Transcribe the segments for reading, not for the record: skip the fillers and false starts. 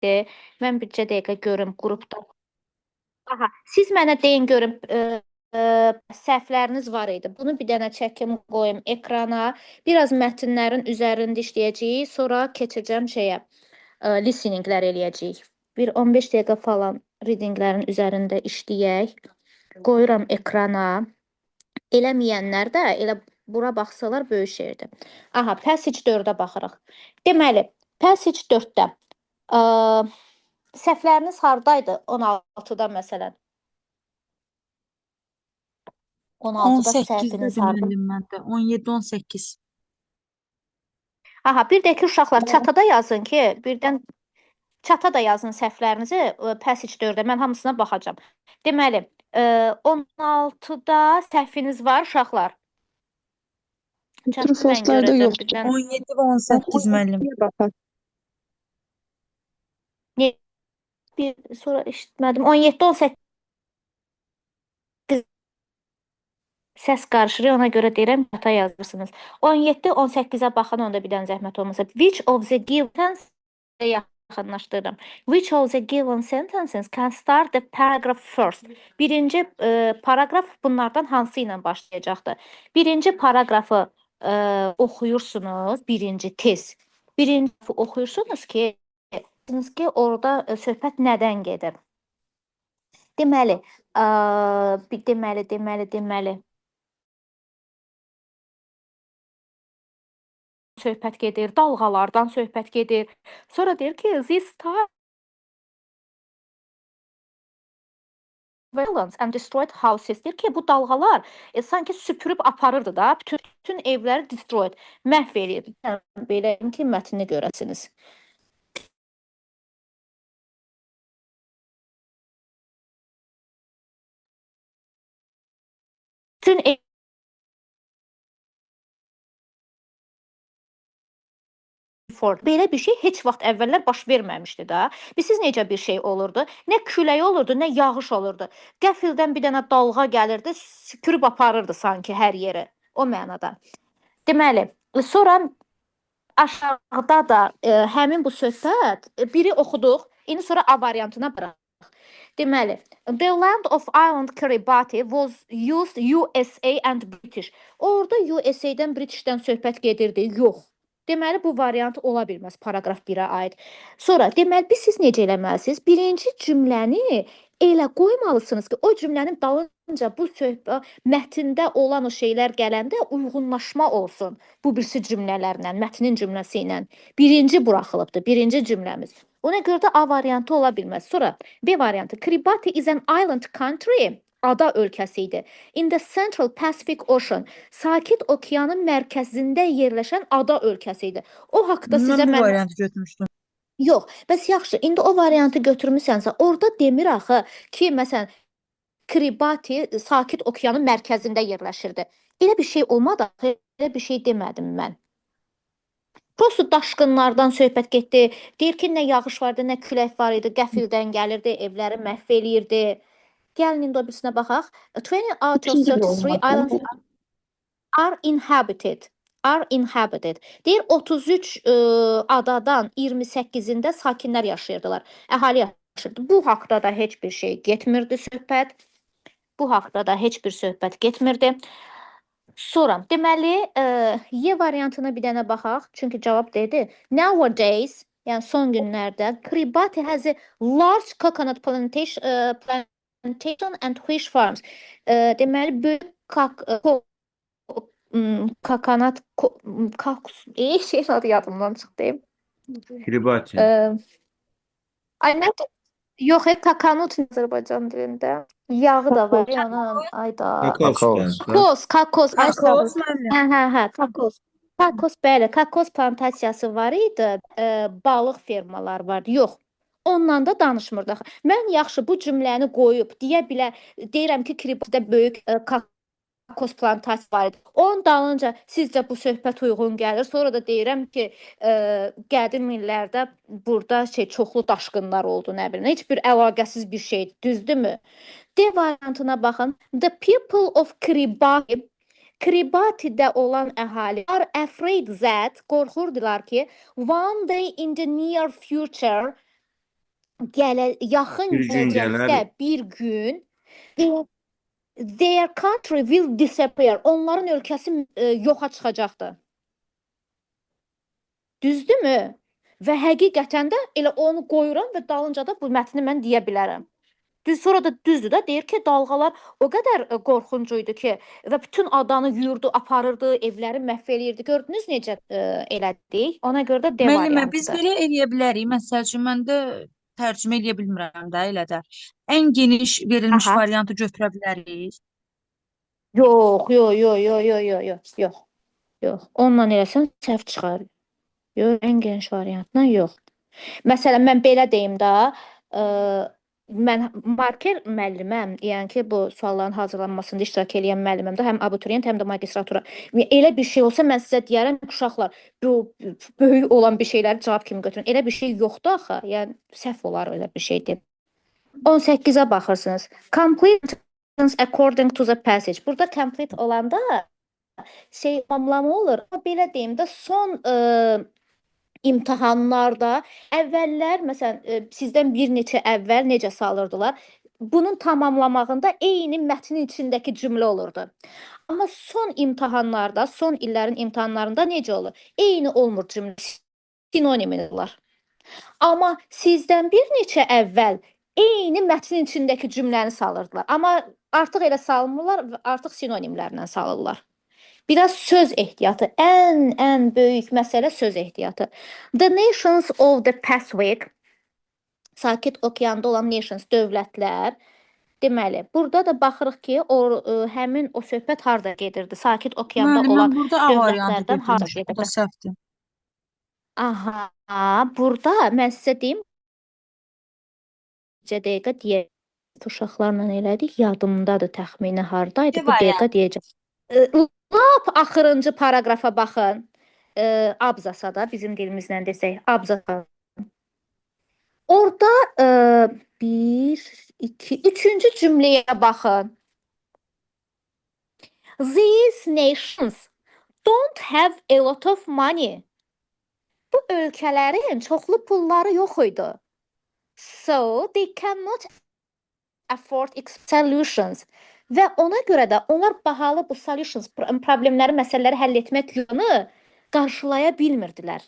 Mən bircə dəqiqə görüm qrupda. Aha, siz mənə deyin görüm, e, səhvləriniz var idi. Bunu bir dənə çəkim qoyum ekrana. Biraz mətnlərin üzərində işləyəcəyik, sonra keçəcəm şeyə, listeninglər eləyəcəyik. Bir 15 dəqiqə falan readinglərin üzərində işləyək. Qoyuram ekrana. Eləməyənlər də elə bura baxsalar böyük şeydir. Aha, passage 4-ə baxırıq. Deməli, passage 4-də səhvləriniz hardaydı 16-da məsələn? 16-da 18'de səhviniz harda? müəllim məndə. 17-18. Aha, bir də ki uşaqlar çatada yazın ki, birdən çata da yazın səhvlərinizi passage 4-də. Mən hamısına baxacağam. Deməli, 16-da səhviniz var uşaqlar. True Çatını mən false'larda görəcəm yoxdur. birdən. 17 və 18 müəllim. Baxaq. Bir sonra eşitmədim. 17-18 səs qarışır, ona görə deyirəm çata yazırsınız. 17-18-ə baxın, onda bir dənə zəhmət olmasa. Which of the given yaxınlaşdırdım. Which of the given sentences can start the paragraph first? Birinci paragraf bunlardan hansı ilə başlayacaqdır? Birinci paragrafı oxuyursunuz, birinci tez. Birinci oxuyursunuz ki, orada söhbət nədən gedir? Deməli, deməli. Söhbət gedir, dalğalardan söhbət gedir. Sonra deyir ki, this time violence and destroyed houses. Deyir ki, bu dalğalar sanki süpürüb aparırdı da, bütün evləri destroyed, məhv eləyirdi. Belə ki, mətnini görəsiniz. Bütün belə bir şey heç vaxt əvvəllər baş verməmişdi də. Siz necə bir şey olurdu? Nə külək olurdu, nə yağış olurdu. Qəfildən bir dənə dalğa gəlirdi, süpürüb aparırdı sanki hər yeri. O mənada. Deməli, sonra aşağıda da həmin bu söhbət biri oxuduq. İndi sonra A variantına baxaq. Deməli, the land of Island Kiribati was used USA and British. Orada USA-dən, Britishdən söhbət gedirdi. Yox. Deməli, bu variant ola bilməz paragraf 1-ə aid. Sonra, deməli, siz necə eləməlisiniz? Birinci cümləni elə qoymalısınız ki, o cümlənin dalınca bu söhbət, mətndə olan o şeylər gələndə uyğunlaşma olsun bu birisi cümlələrlə, mətnin cümləsi ilə. Birinci buraxılıbdır, birinci cümləmiz. Ona görə də A variantı ola bilməz. Sonra B variantı. Kiribati is an island country. Ada ölkəsi idi. In the Central Pacific Ocean. Sakit Okeanın mərkəzində yerləşən ada ölkəsi idi. O haqqda sizə Mən bu mən variantı götürmüşdüm. Yox, bəs yaxşı. İndi o variantı götürmüsənsə, orada demir axı ki, məsələn, Kiribati Sakit Okeanın mərkəzində yerləşirdi. Elə bir şey olmadı, elə bir şey demədim mən. Prosto daşqınlardan söhbət getdi. Deyir ki, nə yağış vardı, nə külək var idi, qəfildən gəlirdi, evləri məhv eləyirdi. Gəlin indi o birisinə baxaq. 20 out of 33 islands are inhabited. Are inhabited. Deyir 33 adadan 28-də sakinlər yaşayırdılar. Əhali yaşayırdı. Bu haqda da heç bir şey getmirdi söhbət. Bu haqda da heç bir söhbət getmirdi. Sonra, deməli, Y variantına bir dənə baxaq. Çünki cavab dedi. Nowadays, yəni son günlərdə Kiribati has a large coconut plantation and fish farms. Deməli, böyük kakanat şeyin adı yadımdan çıxdı. Kiribati. Ay nə? Yox, kakanut Azərbaycan dilində. Yağı da var, yanım. Ayda. Kakos. Kakos müəllim. Hə, kakos. Kakos, bəli, kakos plantasiyası var idi, balıq fermalar vardı. Yox. Ondan da danışmırdıq. Mən yaxşı bu cümləni qoyub deyirəm ki, Kiribatidə böyük kakos plantasiyası var idi. Onun dalınca sizcə bu söhbət uyğun gəlir. Sonra da deyirəm ki, qədim illərdə burada çoxlu daşqınlar oldu, nə bilim. Heç bir əlaqəsiz bir şeydir, düzdürmü? D variantına baxın. The people of Kiribati, Kiribatidə olan əhali are afraid that, qorxurdular ki, one day in the near future, yaxın Bir gün gələcəkdə gələr. bir gün their country will disappear. Onların ölkəsi yoxa çıxacaqdır. Düzdürmü? Və həqiqətən də elə onu qoyuram və dalınca da bu mətni mən deyə bilərəm. Sonra da düzdür də deyir ki, dalğalar o qədər qorxunc idi ki, və bütün adanı yuyurdu, aparırdı, evləri məhv eləyirdi. Gördünüz necə elədik? Ona görə də D Müəllimə, biz variantıdır. belə eləyə bilərik. Məsəl üçün, mən də tərcümə eləyə bilmirəm də, elə də. Ən geniş verilmiş Aha. variantı götürə bilərik. Yox, yox, yox, yox, yox, yox, yox, yox. Yox. Onunla eləsən səhv çıxar. Yox, ən geniş variantla yox. Məsələn, mən belə deyim də, mən marker müəlliməm, yəni ki, bu sualların hazırlanmasında iştirak edən müəlliməm də, həm abituriyent, həm də magistratura. Elə bir şey olsa mən sizə deyərəm, uşaqlar, bu böyük olan bir şeyləri cavab kimi götürün. Elə bir şey yoxdur axı. Yəni səhv olar elə bir şey deyib. 18-ə baxırsınız. Complete according to the passage. Burada complete olanda şey tamamlama olur. Belə deyim də, son imtahanlarda əvvəllər məsələn sizdən bir neçə əvvəl necə salırdılar? Bunun tamamlamağında eyni mətnin içindəki cümlə olurdu. Amma son imtahanlarda, son illərin imtahanlarında necə olur? Eyni olmur cümlə, sinonimidirlər. Amma sizdən bir neçə əvvəl eyni mətnin içindəki cümləni salırdılar. Amma artıq elə salmırlar, artıq sinonimlərlə salırlar. Biraz söz ehtiyatı, ən böyük məsələ söz ehtiyatı. The nations of the Pacific, Sakit Okeanda olan nations, dövlətlər. Deməli, burada da baxırıq ki, həmin o söhbət harda gedirdi? Sakit Okeanda Müəllim, olan mən burada A variantı dövlətlərdən harda götürmüşəm. Bu da gedirdi? səhvdir. Aha, burada mən sizə deyim, necə dəqiqə deyək. Uşaqlarla elədik, yadımdadır təxmini hardaydı, bu dəqiqə deyəcəm. Lap axırıncı paragrafa baxın. Abzasa da bizim dilimizlə desək, abzasa. Orada 1, 2, 3-cü cümləyə baxın. These nations don't have a lot of money. Bu ölkələrin çoxlu pulları yox idi. So they cannot afford solutions. Və ona görə də onlar bahalı bu solutions, problemləri, məsələləri həll etmək yolunu qarşılaya bilmirdilər.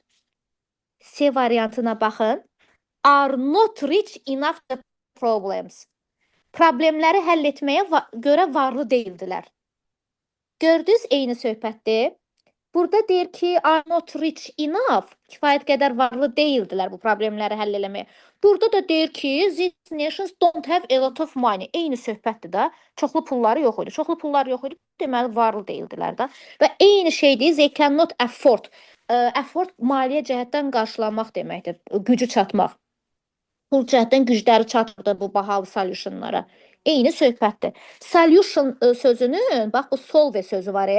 C variantına baxın. Are not rich enough to problems. Problemləri həll etməyə görə varlı deyildilər. Gördünüz, eyni söhbətdir. Burada deyir ki, are not rich enough, kifayət qədər varlı deyildilər bu problemləri həll eləməyə. Burada da deyir ki, these nations don't have a lot of money. Eyni söhbətdir də. Çoxlu pulları yox idi. Çoxlu pulları yox idi, deməli varlı deyildilər də. Və eyni şeydir, they cannot afford. Afford maliyyə cəhətdən qarşılamaq deməkdir, gücü çatmaq. Pul cəhətdən gücləri çatmırdı bu bahalı solutionlara. Eyni söhbətdir. Solution sözünün, bax bu solve sözü var.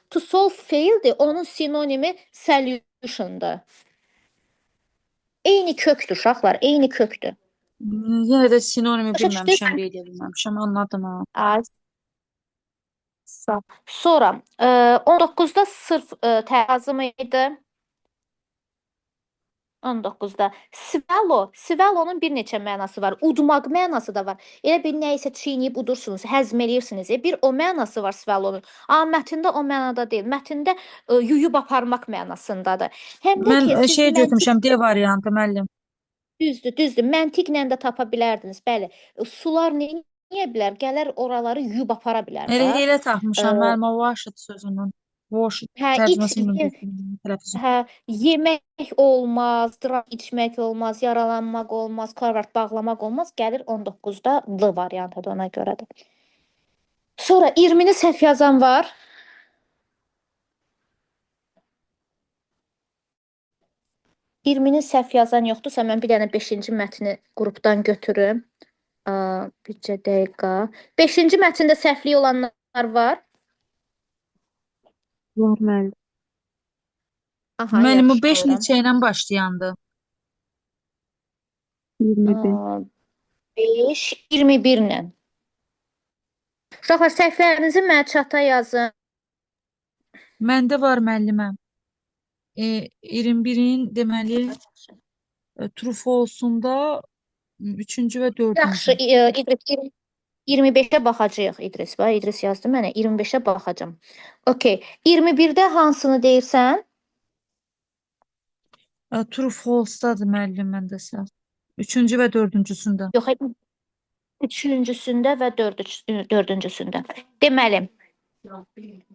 To solve faildir, onun sinonimi solutiondur. Eyni kökdür uşaqlar, eyni kökdür. Yenə də sinonimi Başa bilməmişəm, düşdünüz? qeyd edilməmişəm, anladım ha. Sonra 19-da sırf tərazım idi. 19-da swallow, swallow'nun bir neçə mənası var. Udmaq mənası da var. Elə bir nəyisə çiynəyib udursunuz, həzm edirsiniz. Bir o mənası var swallow'un. Amma mətndə o mənada deyil. Mətndə yuyub aparmaq mənasındadır. Həm də Mən ki siz şey götürmüşəm, D variantı, müəllim. düzdür. Məntiqlə də tapa bilərdiniz. Bəli. Sular niyə bilər? Gələr oraları yuyub apara bilər də. Elə tapmışam, müəllim, o washed sözünün. Washed tərcüməsini tələffüzü. Yemək olmaz, içmək olmaz, yaralanmaq olmaz, karvart bağlamaq olmaz. Gəlir 19-da D variantıdır, ona görədir. Sonra 20-ni səhv yazan var. İrmini səhv yazan yoxdursa, mən bir dənə 5-ci mətni qrupdan götürüm. Bircə dəqiqə. 5-ci mətndə səhvlik olanlar var. Var müəllim. Aha, Müəllim, o yaxşı, 5 buyurun. neçə ilə başlayandı? 21. 5, 21 ilə. Uşaqlar, səhvlərinizi mənə çata yazın. Məndə var, müəlliməm. 21-in deməli true false-unda Üçüncü və Yaxşı, dördüncü. İdris 25-ə baxacağıq İdris. Bax İdris yazdı mənə 25-ə baxacağam. Okay. 21-də hansını deyirsən? True false-dadır müəllim məndə səhv. Üçüncü və dördüncüsündə. Yox, üçüncüsündə və dördüncüsündə. Deməli,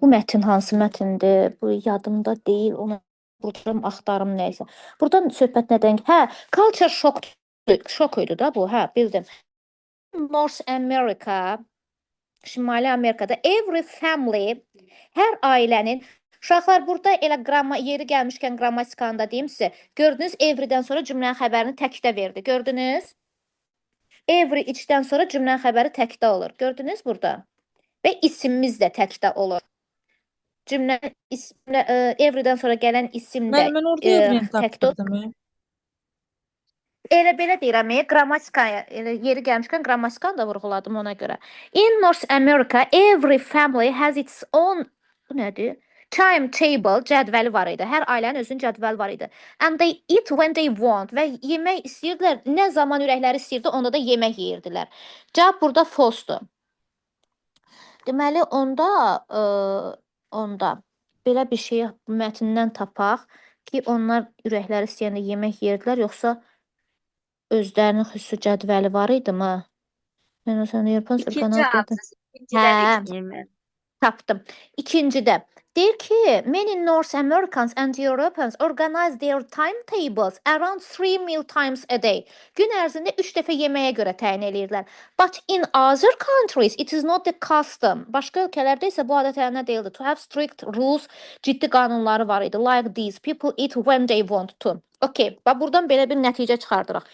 bu mətn hansı mətndir? Bu yadımda deyil. Onu buradan axtarım nəysə. Buradan söhbət nədən? Hə, culture şok idi da bu. Hə, bildim. North America, Şimali Amerikada every family, hər ailənin uşaqlar burada elə yeri gəlmişkən qrammatikanı da deyim sizə. Gördünüz, everydən sonra cümlənin xəbərini təkdə verdi. Gördünüz? Every içdən sonra cümlənin xəbəri təkdə olur. Gördünüz burada? Və isimimiz də təkdə olur. Cümlənin everydən sonra gələn isim də Müəllim, mən orada evren təkdə olur. tapdırdım. Elə belə deyirəm, qrammatikaya, elə yeri gəlmişkən qrammatikanı da vurğuladım ona görə. In North America, every family has its own, bu nədir? Timetable, cədvəli var idi. Hər ailənin özünün cədvəli var idi. And they eat when they want. Və yemək istəyirdilər, nə zaman ürəkləri istəyirdi, onda da yemək yeyirdilər. Cavab burada false-dur. Deməli, onda belə bir şey mətndən tapaq ki, onlar ürəkləri istəyəndə yemək yeyirdilər, yoxsa özlərinin xüsusi cədvəli var idi mi? Mən o sənə European İkinci Surkanal dedim. abzas. İkincidən Hə, istəyirəm mən. tapdım. İkincidə deyir ki, many North Americans and Europeans organize their timetables around 3 meal times a day. Gün ərzində 3 dəfə yeməyə görə təyin eləyirlər. But in other countries it is not the custom. Başqa ölkələrdə isə bu adət-ənənə deyildi. To have strict rules, ciddi qanunları var idi. Like these, people eat when they want to. Okay, bax buradan belə bir nəticə çıxardırıq.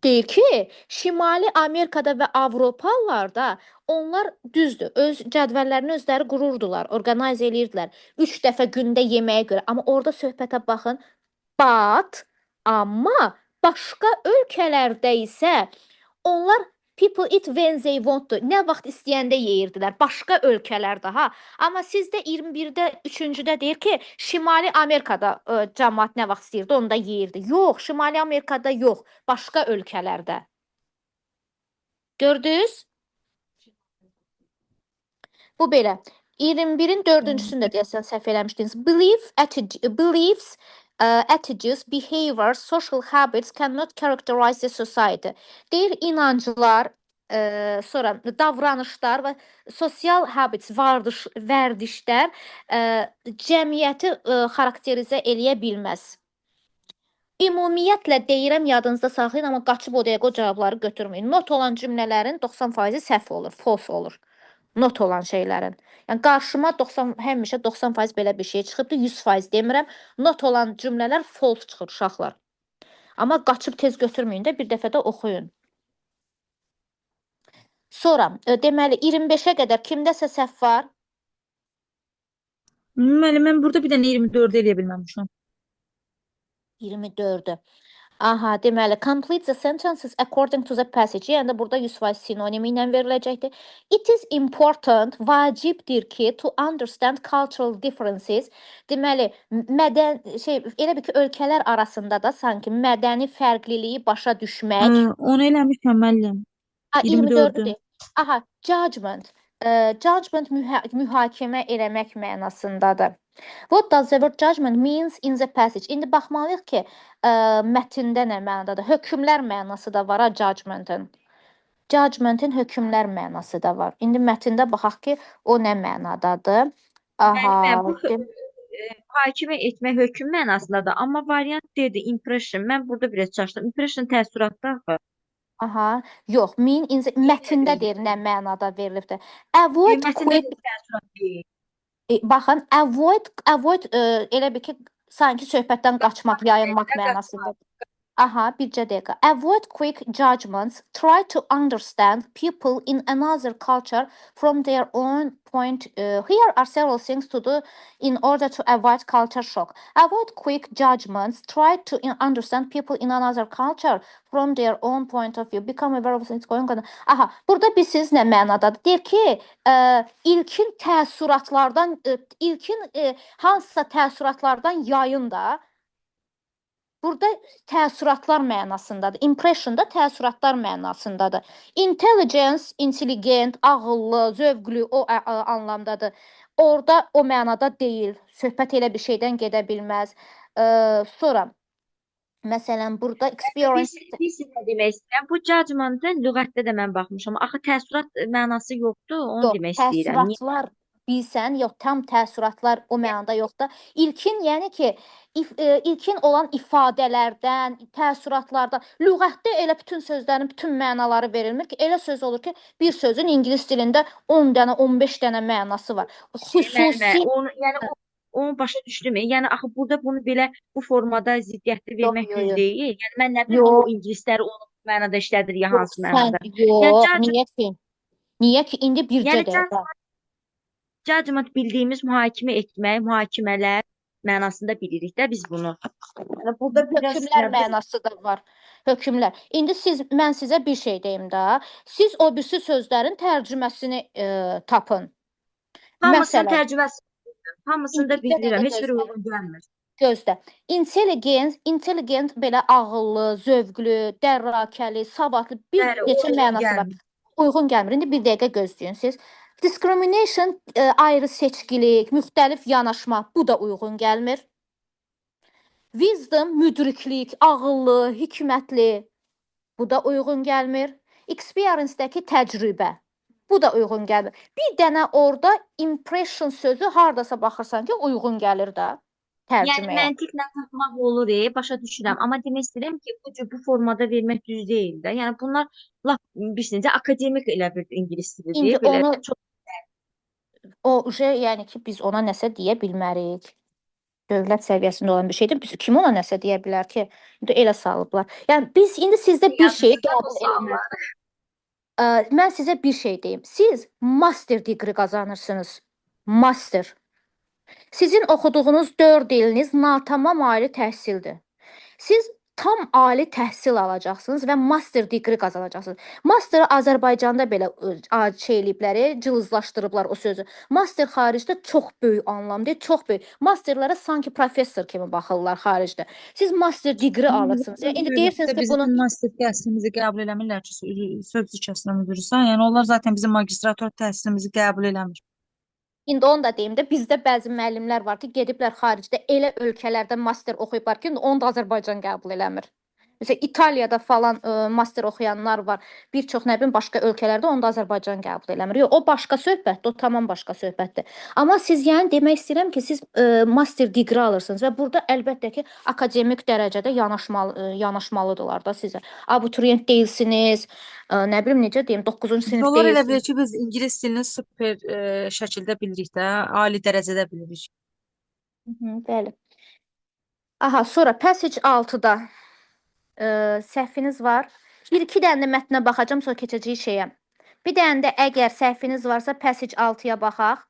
Deyir ki, Şimali Amerikada və Avropalılarda onlar düzdür, öz cədvəllərini özləri qururdular, orqanayz eləyirdilər. 3 dəfə gündə yeməyə görə. Amma orada söhbətə baxın. But, amma başqa ölkələrdə isə onlar people eat when they want to. Nə vaxt istəyəndə yeyirdilər. Başqa ölkələrdə ha. Amma sizdə 21-də, 3-cüdə deyir ki, Şimali Amerikada cəmaət nə vaxt istəyirdi, onu da yeyirdi. Yox, Şimali Amerikada yox, başqa ölkələrdə. Gördünüz? Bu belə. 21-in 4-cüsündə deyəsən səhv eləmişdiniz. Beliefs, attitudes, behavior, social habits cannot characterize the society. Deyir inanclar, sonra davranışlar və sosial habits, vərdişlər cəmiyyəti xarakterizə eləyə bilməz. Ümumiyyətlə deyirəm, yadınızda saxlayın, amma qaçıb o dəqiqə o cavabları götürməyin. Not olan cümlələrin 90% səhv olur, false olur. Not olan şeylərin. Yəni qarşıma həmişə 90% belə bir şey çıxıbdı, 100% demirəm. Not olan cümlələr false çıxır uşaqlar. Amma qaçıb tez götürməyin də, bir dəfə də oxuyun. Sonra, deməli 25-ə qədər kimdəsə səhv var? Müəllim, mən burada bir dənə 24 eləyə bilməmişəm. 24-ü. Aha, deməli, complete the sentences according to the passage. Yəni burada 100% sinonimi ilə veriləcəkdir. It is important, vacibdir ki, to understand cultural differences. Deməli, elə bir ki, ölkələr arasında da sanki mədəni fərqliliyi başa düşmək. Onu eləmişəm müəllim. 24-dür. Aha, judgment. Judgment mühakimə eləmək mənasındadır. What does the word judgment means in the passage? İndi baxmalıyıq ki, mətndə nə mənadadır? Hökmlər mənası da var ha judgmentin. Judgmentin hökmlər mənası da var. İndi mətndə baxaq ki, o nə mənadadır? Aha. Mühakimə etmək hökm mənasındadır. Amma variant dedi impression. Mən burada biraz çaşdım. Impression təəssüratda axı. Aha, yox, mətndə deyir nə mənada verilibdir. Avoid quick. Baxın, avoid elə bir ki, sanki söhbətdən qaçmaq, yayınmaq mənasındadır. Aha, bircə dəqiqə. Avoid quick judgments. Try to understand people in another culture from their own point. Here are several things to do in order to avoid culture shock. Avoid quick judgments. Try to understand people in another culture from their own point of view. Become aware of things going on. Aha, burada bilsiz nə mənadadır? Deyir ki, ilkin təəssüratlardan, ilkin hansısa təəssüratlardan yayın da. Burada təəssüratlar mənasındadır. Impression da təəssüratlar mənasındadır. Intelligence, intelligent, ağıllı, zövqlü o anlamdadır. Orada o mənada deyil. Söhbət elə bir şeydən gedə bilməz. Sonra məsələn burada experience Biz nə demək istəyirəm? Bu judgment-ın lüğətdə də mən baxmışam. Axı təəssürat mənası yoxdur, onu yox, demək istəyirəm. Niyə? təəssüratlar bilsən, yox, tam təəssüratlar o mənada yoxdur. İlkin, yəni ki, ilkin olan ifadələrdən, təəssüratlardan, lüğətdə elə bütün sözlərin bütün mənaları verilmir ki, elə söz olur ki, bir sözün ingilis dilində 10 dənə, 15 dənə mənası var. Müəllimə, Xüsusi onu başa düşdüm. Yəni axı burada bunu belə bu formada ziddiyyətli yox, vermək yox, düz yox. deyil. Yəni mən nə bilim Yox, o ingilisləri onu bu mənada işlədir ya yox, hansı sən mənada. Yəni yox, niyə ki? Niyə ki indi bircə yəni dəqiqə. judgment bildiyimiz mühakimə etmək, mühakimələr mənasında bilirik də biz bunu. Yəni burada biraz Hökmlər nə bilim mənası da var. Hökmlər. İndi mən sizə bir şey deyim də. Siz o birisi sözlərin tərcüməsini tapın. hamısının Məsələn, tərcüməsi, hamısını da bir bilirəm. dəqiqə Heç biri gözlə. uyğun gəlmir. Gözlə. Intelligent belə ağıllı, zövqlü, dərrakəli, savadlı bir Bəli, o neçə uyğun mənası var. gəlmir. Uyğun gəlmir. İndi bir dəqiqə gözləyin siz. Discrimination ayrı seçkilik, müxtəlif yanaşma, bu da uyğun gəlmir. Wisdom müdriklik, ağıllı, hikmətli, bu da uyğun gəlmir. Experience-dəki təcrübə, bu da uyğun gəlmir. Bir dənə orada impression sözü hardasa baxırsan ki, uyğun gəlir də Yəni tərcüməyə. məntiqlə tapmaq olur, başa düşürəm. Amma demək istəyirəm ki, bu formada vermək düz deyil də. Yəni bunlar lap bilirsiniz, akademik elə bir ingilis İndi dilidir. Belə onu çox yəni ki, biz ona nəsə deyə bilmərik. Dövlət səviyyəsində olan bir şeydir. Biz kim ona nəsə deyə bilər ki? İndi elə salıblar. Yəni biz indi sizdə bir şeyi yazıcılar o qəbul suallar. eləməz. Mən sizə bir şey deyim. Siz master degree qazanırsınız. Master. Sizin oxuduğunuz 4 iliniz natamam ali təhsildir. Siz tam ali təhsil alacaqsınız və master degree qazanacaqsınız. Master Azərbaycanda belə şey eləyiblər, cılızlaşdırıblar o sözü. Master xaricdə çox böyük anlamda, çox böyük. Masterlara sanki professor kimi baxırlar xaricdə. Siz master degree alırsınız. Yəni indi deyirsiniz ki, Bizim bunu master təhsilimizi qəbul eləmirlər ki, söz içərisinə müdürsən. Yəni onlar zaten bizim magistrator təhsilimizi qəbul eləmir. İndi onu da deyim də, bizdə bəzi müəllimlər var ki, gediblər xaricdə elə ölkələrdə master oxuyublar ki, onu da Azərbaycan qəbul eləmir. Məsələn, İtaliyada falan master oxuyanlar var. Bir çox nə bilim başqa ölkələrdə onu da Azərbaycan qəbul eləmir. Yox, o başqa söhbətdir, o tamam başqa söhbətdir. Amma siz yəni demək istəyirəm ki, siz master degree alırsınız və burada əlbəttə ki, akademik dərəcədə yanaşmalıdırlar da sizə. Abituriyent deyilsiniz, nə bilim necə deyim, 9-cu sinif Onlar elə deyilsiniz. bilir ki, biz ingilis dilini super şəkildə bilirik də, ali dərəcədə bilirik. Bəli. Aha, sonra passage 6-da səhviniz var. Bir-iki dənə də mətnə baxacağam, sonra keçəcəyik şeyə. Bir dənə də əgər səhviniz varsa passage 6-ya baxaq.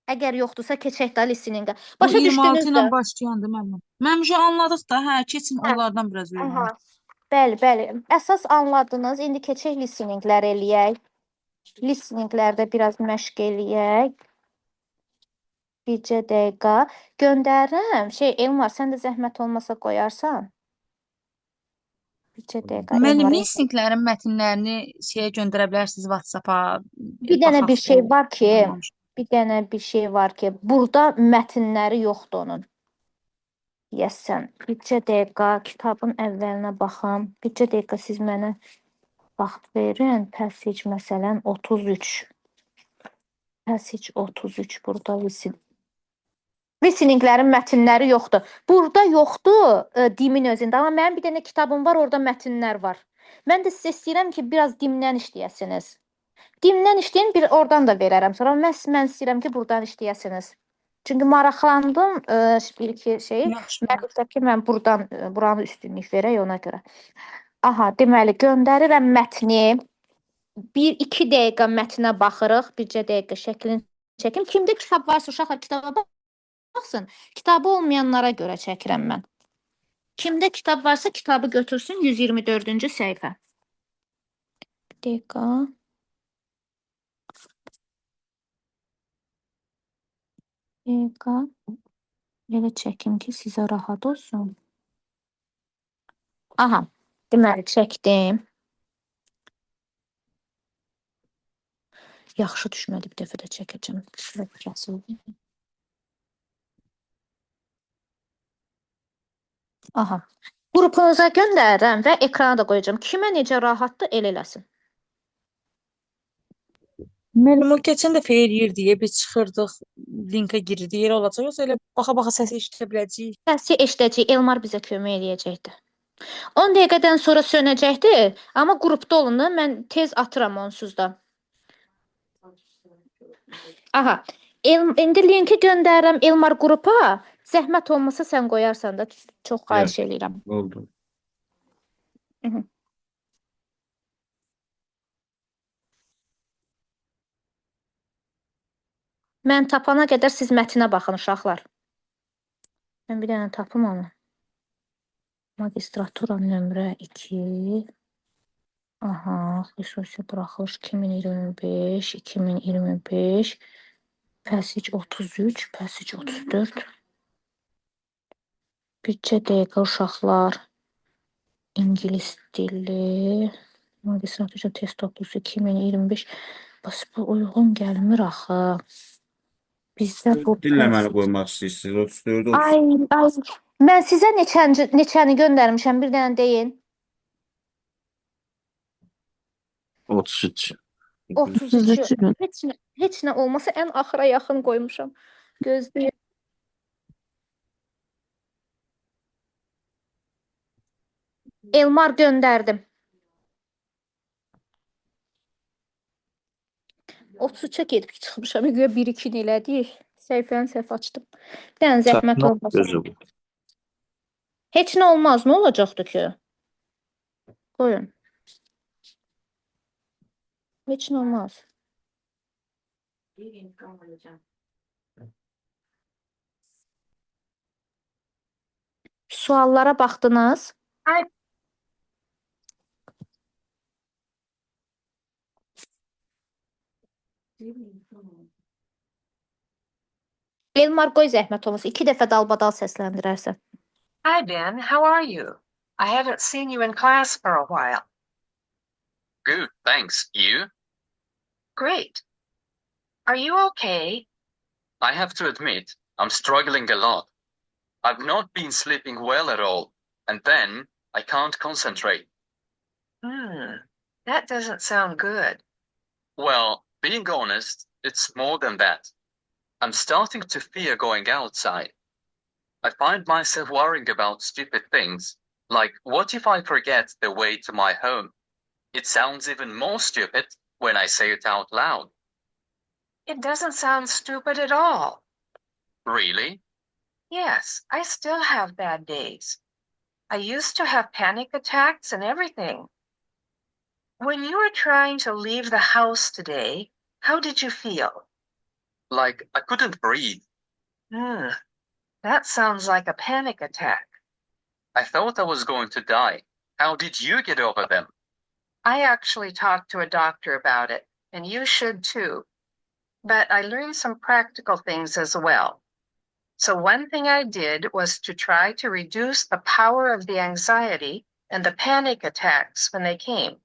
Əgər yoxdursa keçək də listening-ə. Bu Başa 26 düşdünüz ilə də? başlayandı müəllim. Məncə anladıq da, hə, keçin Hə. onlardan biraz Aha. öyrənək. Bəli, bəli. Əsas anladınız. İndi keçək listeninglər eləyək. Listeninglərdə biraz məşq eləyək. Bircə dəqiqə. Göndərirəm. Elmar, sən də zəhmət olmasa qoyarsan. Bircə dəqiqə. Müəllim, Elmar. listeninglərin mətnlərini şeyə göndərə bilərsiniz WhatsApp-a. Bir dənə Baxaq. bir şey var ki, Anlamamışam. bir dənə bir şey var ki, burada mətnləri yoxdur onun. Deyəsən, bircə dəqiqə kitabın əvvəlinə baxım. Bircə dəqiqə siz mənə vaxt verin. Passage məsələn 33. Passage 33 burada listeninglərin mətnləri yoxdur. Burada yoxdur dimin özündə, amma mənim bir dənə kitabım var, orada mətnlər var. Mən də sizə istəyirəm ki, biraz dimdən işləyəsiniz. Dimdən işləyin, bir oradan da verərəm. Sonra mən istəyirəm ki, buradan işləyəsiniz. Çünki maraqlandım bir-iki şeyi. Yaxşı. Mən ki, mən buradan buranı üstünlük verək ona görə. Aha, deməli göndərirəm mətni. 1-2 dəqiqə mətnə baxırıq. Bircə dəqiqə şəklini çəkim. Kimdə kitab varsa uşaqlar kitaba baxsın. Kitabı olmayanlara görə çəkirəm mən. Kimdə kitab varsa kitabı götürsün 124-cü səhifə. Bir dəqiqə. Dəqiqə. Elə çəkim ki, sizə rahat olsun. Aha, deməli çəkdim. Yaxşı düşmədi, bir dəfə də çəkəcəm. Kəsildi. Aha. Qrupunuza göndərirəm və ekrana da qoyacağam. Kimə necə rahatdır el eləsin. Müəllim, o keçən dəfə eləyirdi, biz çıxırdıq, linkə girirdi, yer olacaq, yoxsa elə baxa-baxa səsi eşidə biləcəyik. Səsi eşidəcək, Elmar bizə kömək eləyəcəkdi. 10 dəqiqədən sonra sönəcəkdi, amma qrupda olun da, mən tez atıram onsuz da. Aha. İndi linki göndərirəm Elmar qrupa. Zəhmət olmasa sən qoyarsan da, çox xahiş edirəm. Oldu. Mən tapana qədər siz mətinə baxın uşaqlar. Mən bir dənə tapım onu. Magistratura nömrə 2. Aha, xüsusi buraxılış 2025, 2025, pəsic 33, pəsic 34. Bircə dəqiqə uşaqlar. İngilis dili, magistratura test toplusu 2025. Bəs bu uyğun gəlmir axı. Bizdə bu Dinləməni qoymaq istəyirsiniz. 34, 30. Ay. Mən sizə neçəni göndərmişəm, bir dənə deyin. 33. 32. Heç nə olmasa ən axıra yaxın qoymuşam. Gözləyək. Elmar göndərdim. 33-ə gedib çıxmışam. Güya 1-2-ni elədik. Səhifəni səhv açdım. Bir dənə zəhmət olmasın. Heç nə olmaz. Nə olacaqdı ki? Qoyun. Heç nə olmaz. Suallara baxdınız? Elmar qoy zəhmət olmasa. 2 dəfə dalbadal səsləndirərsən. Hi, Ben. How are you? I haven't seen you in class for a while. Good, thanks. You? Great. Are you okay? I have to admit, I'm struggling a lot. I've not been sleeping well at all, and then I can't concentrate. That doesn't sound good. Well, being honest, it's more than that. I'm starting to fear going outside. I find myself worrying about stupid things, like what if I forget the way to my home? It sounds even more stupid when I say it out loud. It doesn't sound stupid at all. Really? Yes, I still have bad days. I used to have panic attacks and everything. When you were trying to leave the house today, how did you feel? Like I couldn't breathe. That sounds like a panic attack. I thought I was going to die. How did you get over them? I actually talked to a doctor about it, and you should too. But I learned some practical things as well. So one thing I did was to try to reduce the power of the anxiety and the panic attacks when they came.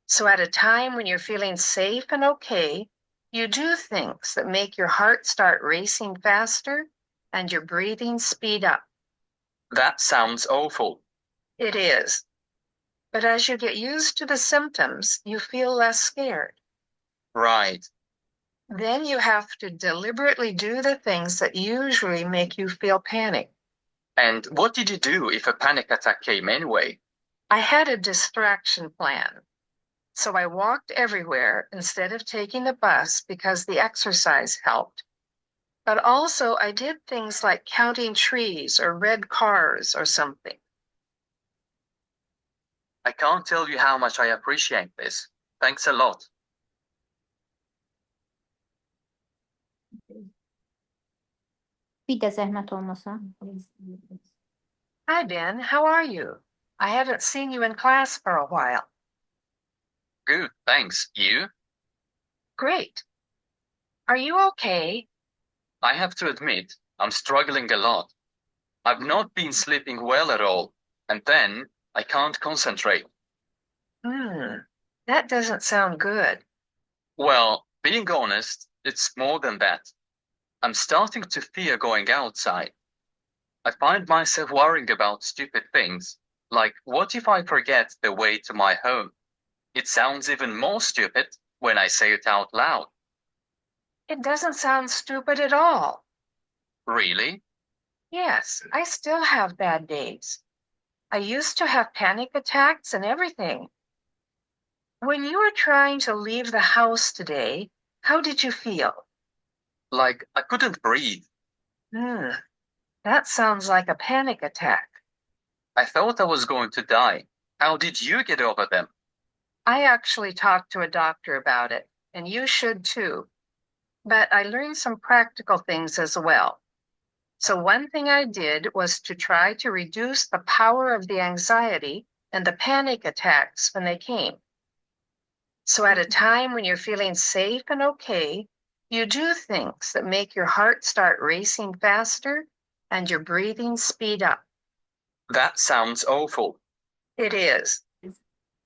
So at a time when you're feeling safe and okay, you do things that make your heart start racing faster and your breathing speed up. That sounds awful. It is. But as you get used to the symptoms, you feel less scared. Right. Then you have to deliberately do the things that usually make you feel panic. And what did you do if a panic attack came anyway? I had a distraction plan. So I walked everywhere instead of taking the bus because the exercise helped. But also I did things like counting trees or red cars or something. I can't tell you how much I appreciate this. Thanks a lot. Bir də zəhmət olmasa. Hi, Ben. How are you? I haven't seen you in class for a while. Good, thanks. You? Great. Are you okay? I have to admit, I'm struggling a lot. I've not been sleeping well at all, and then I can't concentrate. That doesn't sound good. Well, being honest, it's more than that. I'm starting to fear going outside. I find myself worrying about stupid things, like what if I forget the way to my home? It sounds even more stupid when I say it out loud. It doesn't sound stupid at all. Really? Yes, I still have bad days. I used to have panic attacks and everything. When you were trying to leave the house today, how did you feel? Like I couldn't breathe. That sounds like a panic attack. I thought I was going to die. How did you get over them? I actually talked to a doctor about it, and you should too. But I learned some practical things as well. So one thing I did was to try to reduce the power of the anxiety and the panic attacks when they came. So at a time when you're feeling safe and okay, you do things that make your heart start racing faster and your breathing speed up. That sounds awful. It is.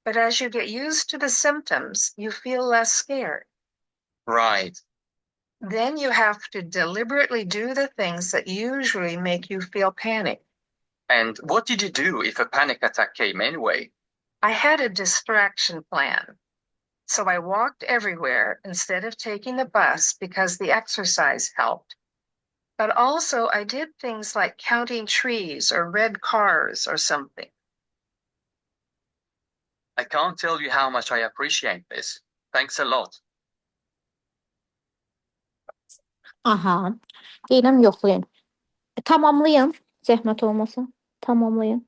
But as you get used to the symptoms, you feel less scared. Right. Then you have to deliberately do the things that usually make you feel panic. And what did you do if a panic attack came anyway? I had a distraction plan. So I walked everywhere instead of taking the bus because the exercise helped. But also I did things like counting trees or red cars or something. I can't tell you how much I appreciate this. Thanks a lot. Aha. Deyirəm yoxlayın. Tamamlayın. Zəhmət olmasa. Tamamlayın.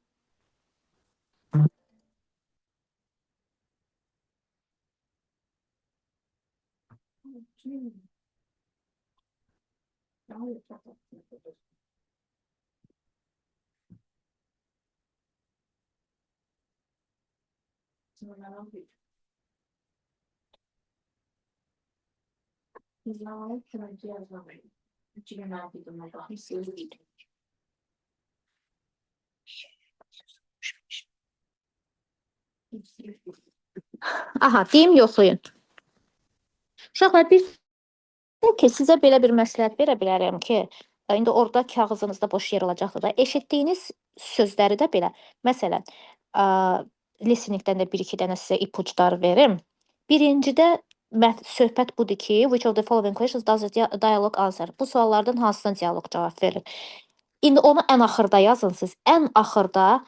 Aha, deyim yoxlayın. Uşaqlar, bir ki, sizə belə bir məsləhət verə bilərəm ki, indi orada kağızınızda boş yer olacaqdır da, eşitdiyiniz sözləri də belə, məsələn, listeningdən də bir-iki dənə sizə ipuclar verim. Birincidə söhbət budur ki, which of the following questions does the dialogue answer? Bu suallardan hansına dialoq cavab verir? İndi onu ən axırda yazın siz. Ən axırda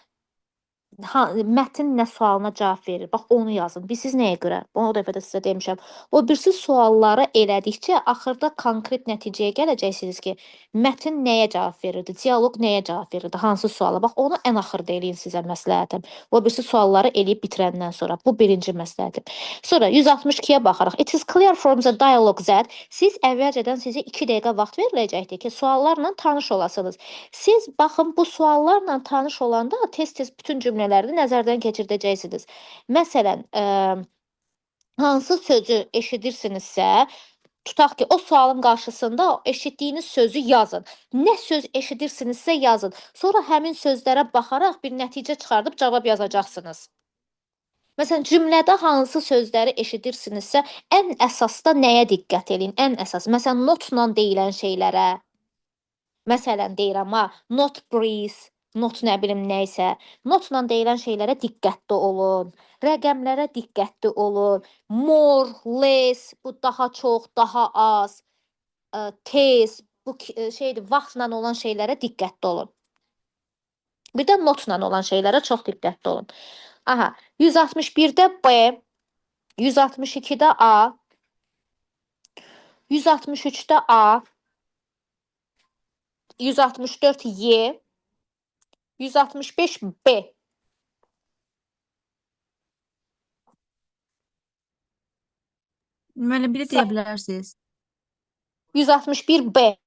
mətn nə sualına cavab verir? Bax, onu yazın. Siz nəyə görə? O dəfə də sizə demişəm. O birisi sualları elədikcə axırda konkret nəticəyə gələcəksiniz ki, mətn nəyə cavab verirdi? Dialoq nəyə cavab verirdi? Hansı suala? Bax, onu ən axırda eləyin sizə məsləhətim. O birisi sualları eləyib bitirəndən sonra. Bu birinci məsləhətim. Sonra 162-yə baxaraq. It is clear from the dialogue that siz əvvəlcədən sizə 2 dəqiqə vaxt veriləcəkdir ki, suallarla tanış olasınız. Siz baxın, bu suallarla tanış olanda tez-tez bütün cümlələri nəzərdən keçirdəcəksiniz. Məsələn, hansı sözü eşidirsinizsə, tutaq ki, o sualın qarşısında eşitdiyiniz sözü yazın. Nə söz eşidirsinizsə yazın. Sonra həmin sözlərə baxaraq bir nəticə çıxardıb cavab yazacaqsınız. Məsələn, cümlədə hansı sözləri eşidirsinizsə, ən əsasda nəyə diqqət edin? Ən əsas, məsələn, notla deyilən şeylərə. Məsələn, deyirəm, not breathe, not nə bilim nə isə. Notla deyilən şeylərə diqqətli olun. Rəqəmlərə diqqətli olun. More, less, bu daha çox, daha az. Tez, bu şeydir, vaxtla olan şeylərə diqqətli olun. Bir də notla olan şeylərə çox diqqətli olun. Aha, 161-də B, 162-də A, 163-də A, 164 Y, 165 B. Müəllim, biri deyə bilərsiniz. 161 B.